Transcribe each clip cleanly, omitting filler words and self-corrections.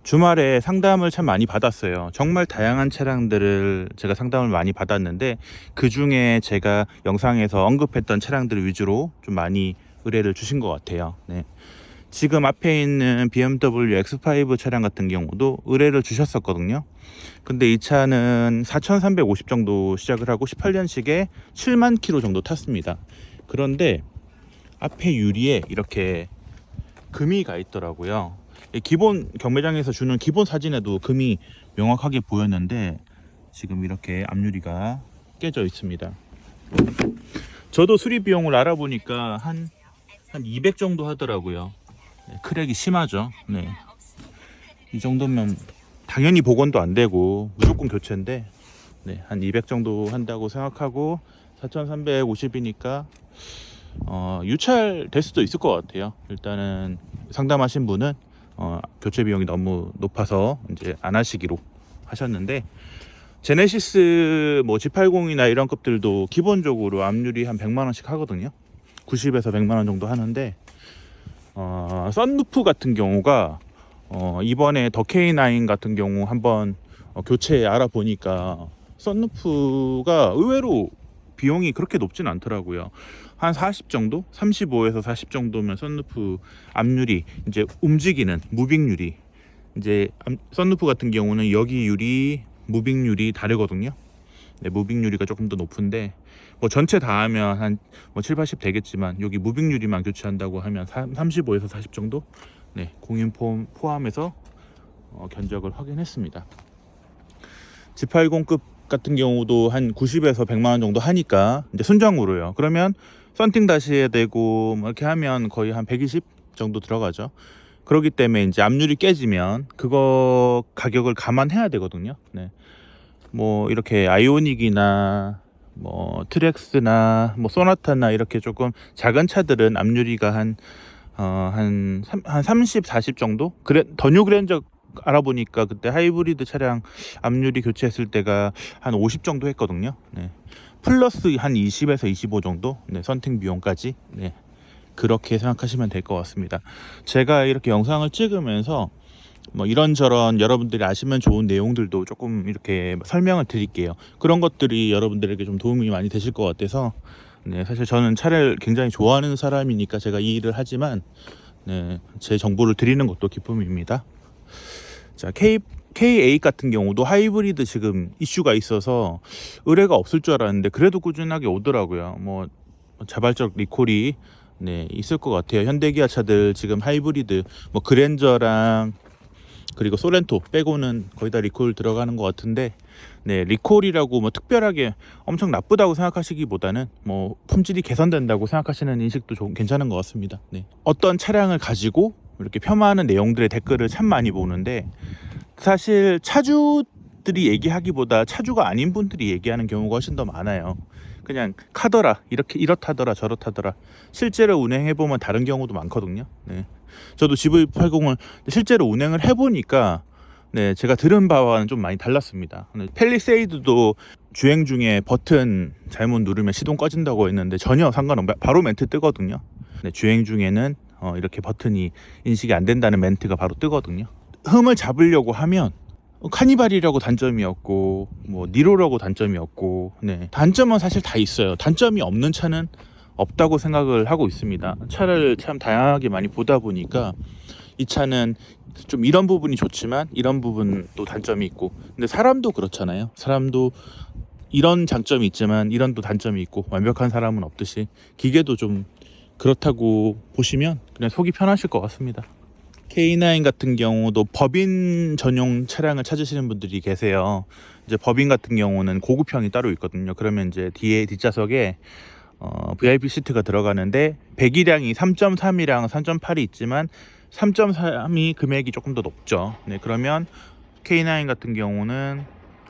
주말에 상담을 참 많이 받았어요. 정말 다양한 차량들을 제가 상담을 많이 받았는데, 그 중에 제가 영상에서 언급했던 차량들 위주로 좀 많이 의뢰를 주신 것 같아요. 네. 지금 앞에 있는 BMW X5 차량 같은 경우도 의뢰를 주셨었거든요. 근데 이 차는 4,350 정도 시작을 하고 18년식에 7만 킬로 정도 탔습니다. 그런데 앞에 유리에 이렇게 금이 가 있더라고요. 기본 경매장에서 주는 기본 사진에도 금이 명확하게 보였는데, 지금 이렇게 앞유리가 깨져 있습니다. 저도 수리 비용을 알아보니까 한 200 정도 하더라고요. 네, 크랙이 심하죠. 네. 이 정도면 당연히 복원도 안 되고 무조건 교체인데, 네, 한 200 정도 한다고 생각하고 4,350이니까 유찰 될 수도 있을 것 같아요. 일단은 상담하신 분은 교체 비용이 너무 높아서 이제 안 하시기로 하셨는데, 제네시스 뭐 G80이나 이런 급들도 기본적으로 앞유리 한 100만 원씩 하거든요. 90에서 100만 원 정도 하는데, 썬루프 같은 경우가 이번에 더 K9 같은 경우 한번 교체 알아보니까 썬루프가 의외로 비용이 그렇게 높진 않더라고요. 한 40 정도? 35에서 40 정도면 썬루프 앞유리, 이제 움직이는 무빙 유리, 이제 썬루프 같은 경우는 여기 유리, 무빙 유리 다르거든요. 네, 무빙 유리가 조금 더 높은데, 뭐 전체 다 하면 한 뭐 7, 80 되겠지만, 여기 무빙 유리만 교체한다고 하면 35에서 40 정도? 네, 공인 포함해서 견적을 확인했습니다. G80급 같은 경우도 한 90에서 100만 원 정도 하니까 이제 순정으로요. 그러면 썬팅 다시 해야 되고 뭐 이렇게 하면 거의 한 120 정도 들어가죠. 그렇기 때문에 이제 앞유리 깨지면 그거 가격을 감안해야 되거든요. 네. 뭐 이렇게 아이오닉이나 뭐 트렉스나 뭐 소나타나 이렇게 조금 작은 차들은 앞유리가 한 30, 40 정도? 더 뉴 그랜저 알아보니까 그때 하이브리드 차량 앞유리 교체했을 때가 한 50 정도 했거든요. 네. 플러스 한 20에서 25 정도? 네, 선팅 비용까지. 네. 그렇게 생각하시면 될 것 같습니다. 제가 이렇게 영상을 찍으면서 뭐 이런저런 여러분들이 아시면 좋은 내용들도 조금 이렇게 설명을 드릴게요. 그런 것들이 여러분들에게 좀 도움이 많이 되실 것 같아서, 네, 사실 저는 차를 굉장히 좋아하는 사람이니까 제가 이 일을 하지만, 네, 제 정보를 드리는 것도 기쁨입니다. 자, K8 같은 경우도 하이브리드 지금 이슈가 있어서 의뢰가 없을 줄 알았는데 그래도 꾸준하게 오더라고요. 뭐 자발적 리콜이, 네, 있을 것 같아요. 현대기아 차들 지금 하이브리드 뭐 그랜저랑 그리고 소렌토 빼고는 거의 다 리콜 들어가는 것 같은데, 네, 리콜이라고 뭐 특별하게 엄청 나쁘다고 생각하시기보다는 뭐 품질이 개선된다고 생각하시는 인식도 좀 괜찮은 것 같습니다. 네. 어떤 차량을 가지고 이렇게 폄하하는 내용들의 댓글을 참 많이 보는데, 사실 차주들이 얘기하기보다 차주가 아닌 분들이 얘기하는 경우가 훨씬 더 많아요. 그냥 카더라, 이렇게 이렇다더라 저렇다더라. 실제로 운행해보면 다른 경우도 많거든요. 네. 저도 GV80을 실제로 운행을 해보니까, 네, 제가 들은 바와는 좀 많이 달랐습니다. 펠리세이드도 주행 중에 버튼 잘못 누르면 시동 꺼진다고 했는데 전혀 상관없고 바로 멘트 뜨거든요. 네, 주행 중에는 이렇게 버튼이 인식이 안 된다는 멘트가 바로 뜨거든요. 흠을 잡으려고 하면 카니발이라고 단점이 없고 뭐 니로라고 단점이 없고, 네, 단점은 사실 다 있어요. 단점이 없는 차는 없다고 생각을 하고 있습니다. 차를 참 다양하게 많이 보다 보니까 이 차는 좀 이런 부분이 좋지만 이런 부분도 단점이 있고, 근데 사람도 그렇잖아요. 사람도 이런 장점이 있지만 이런 또 단점이 있고, 완벽한 사람은 없듯이 기계도 좀 그렇다고 보시면 그냥 속이 편하실 것 같습니다. K9 같은 경우도 법인 전용 차량을 찾으시는 분들이 계세요. 이제 법인 같은 경우는 고급형이 따로 있거든요. 그러면 이제 뒤에 뒷좌석에 VIP 시트가 들어가는데 배기량이 3.3이랑 3.8이 있지만 3.3이 금액이 조금 더 높죠. 네, 그러면 K9 같은 경우는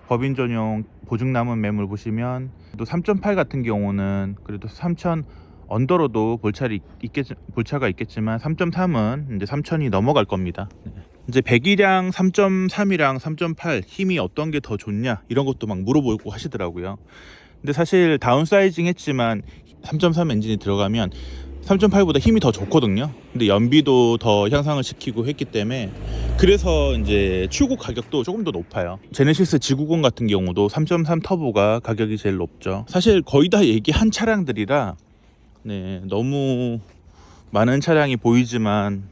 법인 전용 보증 남은 매물 보시면 또 3.8 같은 경우는 그래도 3,000 언더로도 볼차가 있겠지만 3.3은 이제 3,000이 넘어갈 겁니다. 네. 이제 배기량 3.3이랑 3.8 힘이 어떤 게 더 좋냐 이런 것도 막 물어보고 하시더라고요. 근데 사실 다운사이징 했지만 3.3 엔진이 들어가면 3.8보다 힘이 더 좋거든요. 근데 연비도 더 향상을 시키고 했기 때문에 그래서 이제 출고 가격도 조금 더 높아요. 제네시스 G90 같은 경우도 3.3 터보가 가격이 제일 높죠. 사실 거의 다 얘기한 차량들이라 네, 너무 많은 차량이 보이지만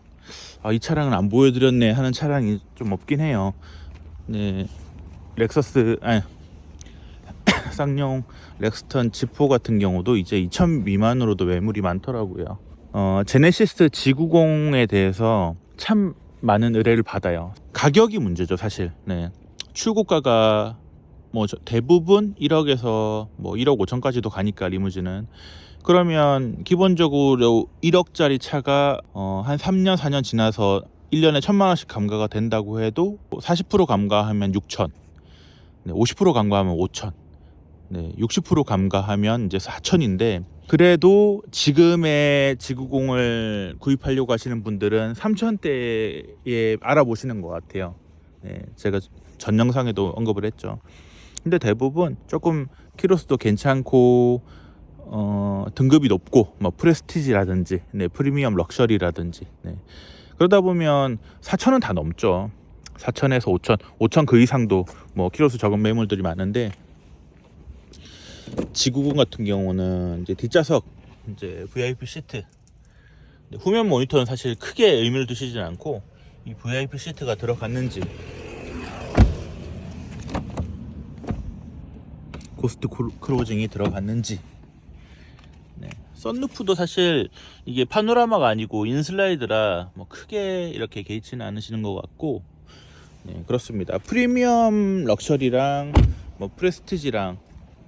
이 차량은 안 보여드렸네 하는 차량이 좀 없긴 해요. 네, 렉서스 쌍용 렉스턴 G4 같은 경우도 이제 2,000 미만으로도 매물이 많더라고요. 제네시스 G90에 대해서 참 많은 의뢰를 받아요. 가격이 문제죠, 사실. 네. 출고가가 뭐 대부분 1억에서 뭐 1억 5천까지도 가니까 리무진은. 그러면 기본적으로 1억짜리 차가 한 3년 4년 지나서 1년에 1,000만 원씩 감가가 된다고 해도 40% 감가하면 6천, 네, 50% 감가하면 5천, 네, 60% 감가하면 이제 4천인데 그래도 지금의 G90을 구입하려고 하시는 분들은 3천대에 알아보시는 것 같아요. 네, 제가 전 영상에도 언급을 했죠. 근데 대부분 조금 키로수도 괜찮고 등급이 높고 뭐 프레스티지라든지 네, 프리미엄 럭셔리라든지 네. 그러다 보면 4천은 다 넘죠. 4천에서 5천, 5천 그 이상도 뭐 키로수 적은 매물들이 많은데 G90 같은 경우는 이제 뒷좌석 이제 VIP 시트, 후면 모니터는 사실 크게 의미를 두시진 않고 이 VIP 시트가 들어갔는지, 고스트 크로징이 들어갔는지, 네. 썬루프도 사실 이게 파노라마가 아니고 인슬라이드라 뭐 크게 이렇게 개의치는 않으시는 것 같고, 네, 그렇습니다. 프리미엄 럭셔리랑 뭐 프레스티지랑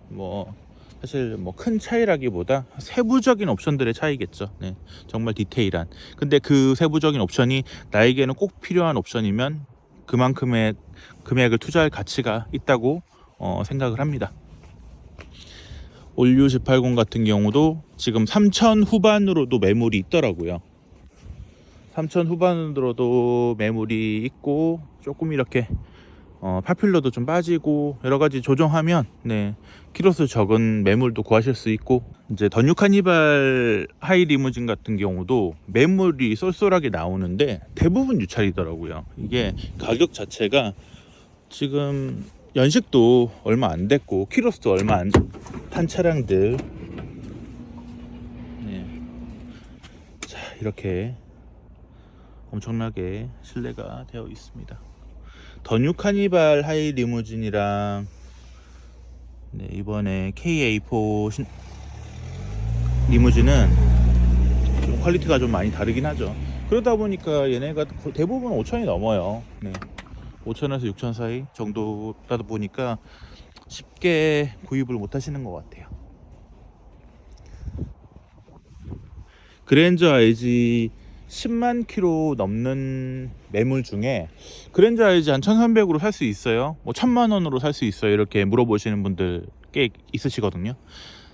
뭐 사실 뭐 큰 차이라기보다 세부적인 옵션들의 차이겠죠. 네, 정말 디테일한. 근데 그 세부적인 옵션이 나에게는 꼭 필요한 옵션이면 그만큼의 금액을 투자할 가치가 있다고 생각을 합니다. 올류 G80 같은 경우도 지금 3천 후반으로도 매물이 있더라고요. 3천 후반으로도 매물이 있고 조금 이렇게 파퓰러도 좀 빠지고 여러 가지 조정하면 네, 키로수 적은 매물도 구하실 수 있고, 이제 더뉴 카니발 하이 리무진 같은 경우도 매물이 쏠쏠하게 나오는데 대부분 유찰이더라고요. 이게 가격 자체가 지금 연식도 얼마 안 됐고 키로수도 얼마 안 탄 차량들, 네. 자, 이렇게 엄청나게 실내가 되어 있습니다. 더뉴 카니발 하이 리무진이랑 네, 이번에 KA4 리무진은 좀 퀄리티가 좀 많이 다르긴 하죠. 그러다 보니까 얘네가 대부분 5천이 넘어요. 네. 5천에서 6천 사이 정도다 보니까 쉽게 구입을 못 하시는 것 같아요. 그랜저 IG 10만 킬로 넘는 매물 중에 그랜저 IG 한 1,300으로 살 수 있어요, 뭐 1,000만 원으로 살 수 있어요, 이렇게 물어보시는 분들 꽤 있으시거든요.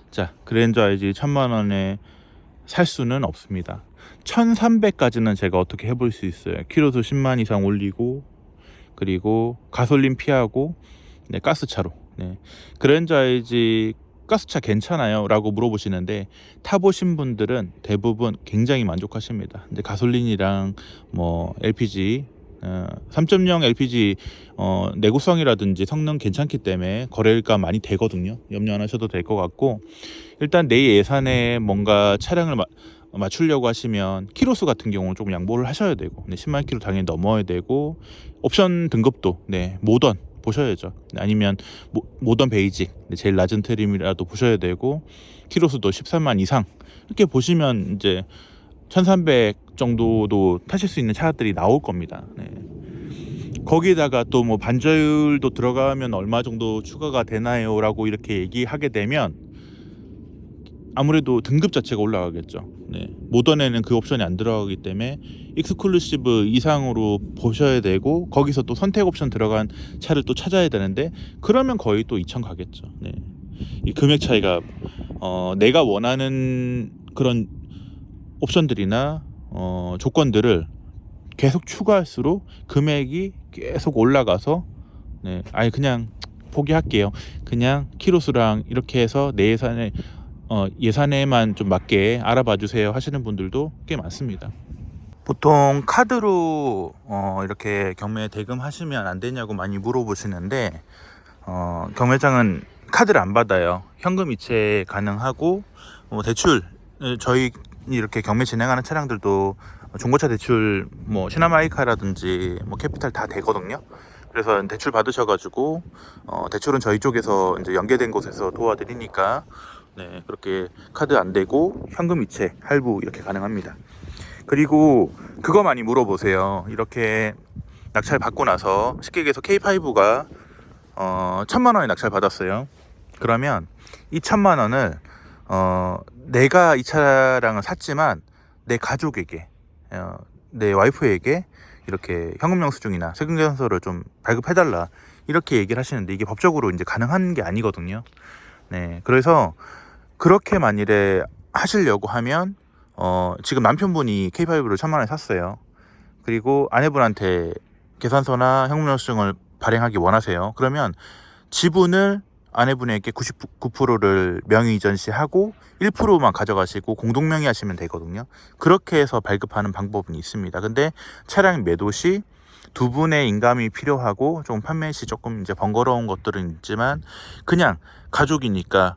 자, 그랜저 IG 1,000만 원에 살 수는 없습니다. 1,300까지는 제가 어떻게 해볼 수 있어요. 키로수 10만 이상 올리고, 그리고 가솔린 피하고, 네, 가스차로. 네. 그랜저 IG 가스차 괜찮아요? 라고 물어보시는데 타보신 분들은 대부분 굉장히 만족하십니다. 근데 가솔린이랑 뭐 LPG 3.0 LPG 내구성이라든지 성능 괜찮기 때문에 거래가 많이 되거든요. 염려 안 하셔도 될 것 같고, 일단 내 예산에 뭔가 차량을 맞추려고 하시면 키로수 같은 경우는 조금 양보를 하셔야 되고, 네, 10만 킬로 당연히 넘어야 되고, 옵션 등급도 네, 모던 보셔야죠. 아니면 모던 베이직, 제일 낮은 트림이라도 보셔야 되고, 키로수도 13만 이상 이렇게 보시면 이제 1300 정도도 타실 수 있는 차들이 나올 겁니다. 네. 거기다가 또 뭐 반저율도 들어가면 얼마 정도 추가가 되나요? 라고 이렇게 얘기하게 되면 아무래도 등급 자체가 올라가겠죠. 네. 모던에는 그 옵션이 안 들어가기 때문에 익스클루시브 이상으로 보셔야 되고, 거기서 또 선택 옵션 들어간 차를 또 찾아야 되는데 그러면 거의 또 2천 가겠죠. 네. 이 금액 차이가 내가 원하는 그런 옵션들이나 조건들을 계속 추가할수록 금액이 계속 올라가서 네, 아예 그냥 포기할게요. 그냥 키로수랑 이렇게 해서 내 예산에 예산에만 좀 맞게 알아봐 주세요 하시는 분들도 꽤 많습니다. 보통 카드로 이렇게 경매 대금하시면 안 되냐고 많이 물어보시는데 경매장은 카드를 안 받아요. 현금 이체 가능하고 대출, 저희 이렇게 경매 진행하는 차량들도 중고차 대출 시나마이카라든지 캐피탈 다 되거든요. 그래서 대출 받으셔가지고 대출은 저희 쪽에서 이제 연계된 곳에서 도와드리니까 네, 그렇게 카드 안 되고 현금 이체 할부 이렇게 가능합니다. 그리고 그거 많이 물어보세요. 이렇게 낙찰 받고 나서 쉽게 얘기해서 K5가 1,000만 원에 낙찰 받았어요. 그러면 이 1,000만 원을 내가 이 차량을 샀지만 내 가족에게 내 와이프에게 이렇게 현금 영수증이나 세금 계산서를 좀 발급해달라 이렇게 얘기를 하시는데 이게 법적으로 이제 가능한 게 아니거든요. 네, 그래서 그렇게 만일에 하시려고 하면 지금 남편분이 K5를 1,000만 원에 샀어요. 그리고 아내분한테 계산서나 현금 영수증을 발행하기 원하세요. 그러면 지분을 아내분에게 99%를 명의 이전 시 하고 1%만 가져가시고 공동명의 하시면 되거든요. 그렇게 해서 발급하는 방법은 있습니다. 근데 차량 매도 시 두 분의 인감이 필요하고 좀 판매 시 조금 이제 번거로운 것들은 있지만 그냥 가족이니까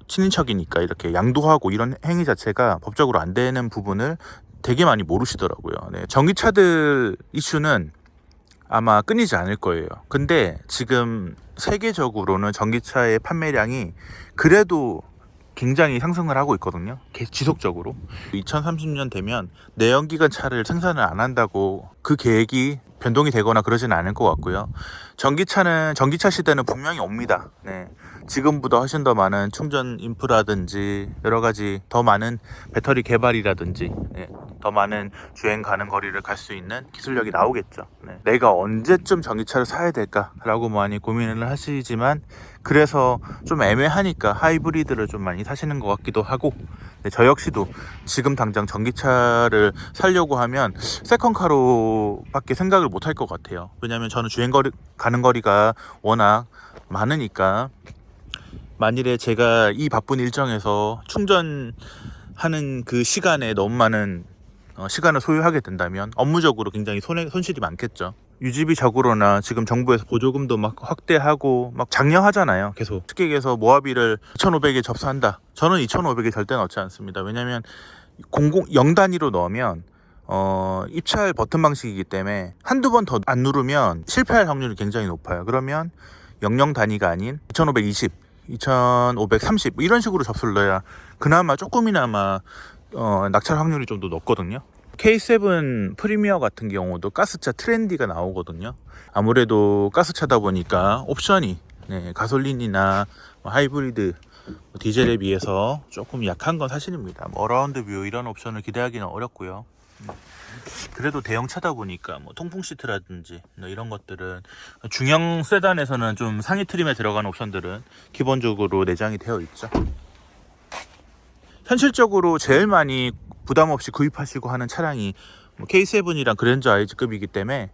친인척이니까 이렇게 양도하고 이런 행위 자체가 법적으로 안 되는 부분을 되게 많이 모르시더라고요. 네. 전기차들 이슈는 아마 끊이지 않을 거예요. 근데 지금 세계적으로는 전기차의 판매량이 그래도 굉장히 상승을 하고 있거든요. 지속적으로 2030년 되면 내연기관 차를 생산을 안 한다고 그 계획이 변동이 되거나 그러지는 않을 것 같고요. 전기차 시대는 분명히 옵니다. 네. 지금보다 훨씬 더 많은 충전 인프라든지 여러 가지 더 많은 배터리 개발이라든지 네. 더 많은 주행 가는 거리를 갈 수 있는 기술력이 나오겠죠. 네. 내가 언제쯤 전기차를 사야 될까라고 많이 고민을 하시지만 그래서 좀 애매하니까 하이브리드를 좀 많이 사시는 것 같기도 하고 네, 저 역시도 지금 당장 전기차를 사려고 하면 세컨카로 밖에 생각을 못 할 것 같아요. 왜냐하면 저는 가는 거리가 워낙 많으니까 만일에 제가 이 바쁜 일정에서 충전하는 그 시간에 너무 많은 시간을 소요하게 된다면 업무적으로 굉장히 손실이 많겠죠. 유지비적으로나 지금 정부에서 보조금도 막 확대하고 막 장려하잖아요. 계속 쉽게 얘기해서 모하비를 2,500에 접수한다. 저는 2,500에 절대 넣지 않습니다. 왜냐하면 0 단위로 넣으면 입찰 버튼 방식이기 때문에 한두 번 더 안 누르면 실패할 확률이 굉장히 높아요. 그러면 00 단위가 아닌 2,520, 2,530 이런 식으로 접수를 넣어야 그나마 조금이나마 낙찰 확률이 좀 더 높거든요. K7 프리미어 같은 경우도 가스차 트렌디가 나오거든요. 아무래도 가스차다 보니까 옵션이 가솔린이나 하이브리드 디젤에 비해서 조금 약한 건 사실입니다. 어라운드 뷰 이런 옵션을 기대하기는 어렵고요. 그래도 대형차다 보니까 통풍 시트라든지 이런 것들은 중형 세단에서는 좀 상위 트림에 들어가는 옵션들은 기본적으로 내장이 되어 있죠. 현실적으로 제일 많이 부담 없이 구입하시고 하는 차량이 K7이랑 그랜저 IG급이기 때문에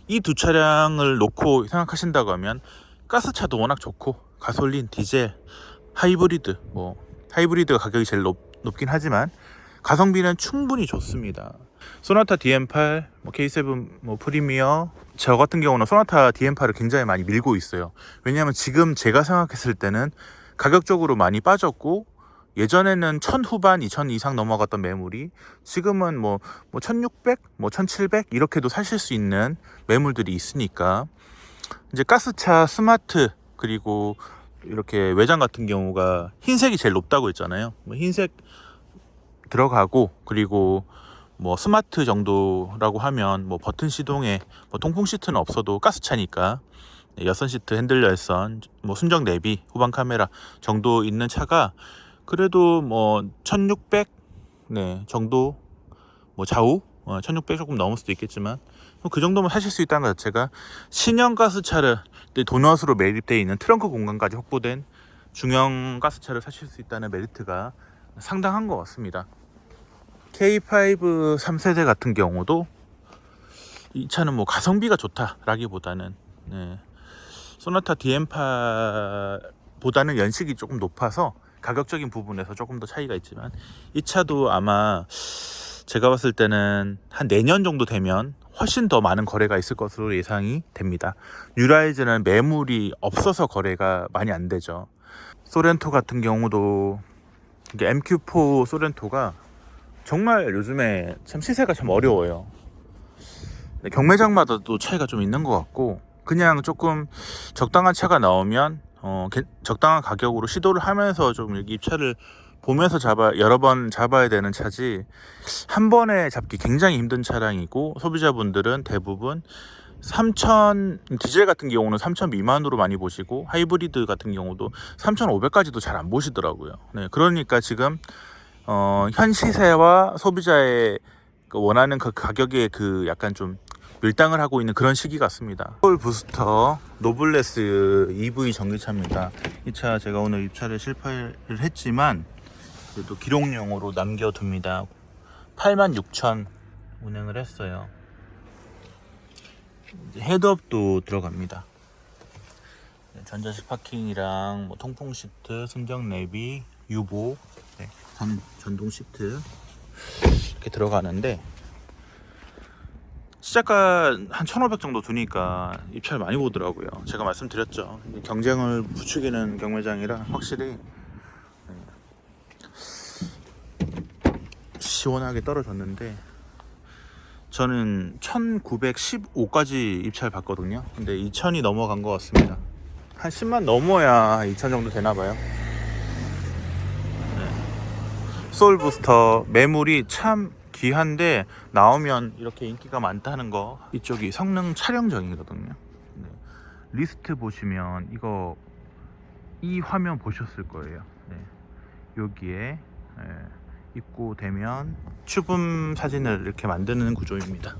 이 두 차량을 놓고 생각하신다고 하면 가스차도 워낙 좋고 가솔린, 디젤, 하이브리드 하이브리드가 가격이 제일 높긴 하지만 가성비는 충분히 좋습니다. 소나타 DM8, K7 프리미어 저 같은 경우는 소나타 DM8을 굉장히 많이 밀고 있어요. 왜냐하면 지금 제가 생각했을 때는 가격적으로 많이 빠졌고 예전에는 1,000 후반, 2,000 이상 넘어갔던 매물이 지금은 1,600, 1,700 이렇게도 사실 수 있는 매물들이 있으니까 이제 가스차 스마트 그리고 이렇게 외장 같은 경우가 흰색이 제일 높다고 했잖아요. 흰색 들어가고 그리고 스마트 정도라고 하면 버튼 시동에 통풍 시트는 없어도 가스차니까 여선 시트, 핸들 열선, 순정 내비, 후방 카메라 정도 있는 차가 그래도 1,600 정도 좌우 1,600 조금 넘을 수도 있겠지만 그 정도면 사실 수 있다는 것 자체가 신형 가스차를 도넛으로 매립되어 있는 트렁크 공간까지 확보된 중형 가스차를 사실 수 있다는 메리트가 상당한 것 같습니다. K5 3세대 같은 경우도 이 차는 가성비가 좋다라기보다는 소나타 DM8 보다는 연식이 조금 높아서 가격적인 부분에서 조금 더 차이가 있지만 이 차도 아마 제가 봤을 때는 한 내년 정도 되면 훨씬 더 많은 거래가 있을 것으로 예상이 됩니다. 뉴라이즈는 매물이 없어서 거래가 많이 안 되죠. 소렌토 같은 경우도 MQ4 소렌토가 정말 요즘에 참 시세가 참 어려워요. 경매장마다 또 차이가 좀 있는 것 같고, 그냥 조금 적당한 차가 나오면 적당한 가격으로 시도를 하면서 좀 이렇게 입차를 보면서 여러 번 잡아야 되는 차지, 한 번에 잡기 굉장히 힘든 차량이고, 소비자분들은 대부분 3,000, 디젤 같은 경우는 3,000 미만으로 많이 보시고, 하이브리드 같은 경우도 3,500까지도 잘 안 보시더라고요. 네, 그러니까 지금 현 시세와 소비자의 원하는 그 가격에 약간 좀 밀당을 하고 있는 그런 시기 같습니다. 서울 부스터 노블레스 EV 전기차입니다. 이 차 제가 오늘 입차를 실패를 했지만 그래도 기록용으로 남겨둡니다. 86,000 운행을 했어요. 이제 헤드업도 들어갑니다. 전자식 파킹이랑 뭐 통풍 시트, 순정 내비, 유보, 전동 시트 이렇게 들어가는데, 시작가 한 1,500 정도 두니까 입찰 많이 보더라고요. 제가 말씀드렸죠. 경쟁을 부추기는 경매장이라 확실히 시원하게 떨어졌는데, 저는 1,915까지 입찰 받거든요. 근데 2,000이 넘어간 것 같습니다. 한 10만 넘어야 2,000 정도 되나봐요. 소울부스터 매물이 참 귀한데 나오면 이렇게 인기가 많다는 거. 이쪽이 성능 촬영정이거든요. 네. 리스트 보시면 이 화면 보셨을 거예요. 네. 여기에 입고되면 추분 사진을 이렇게 만드는 구조입니다.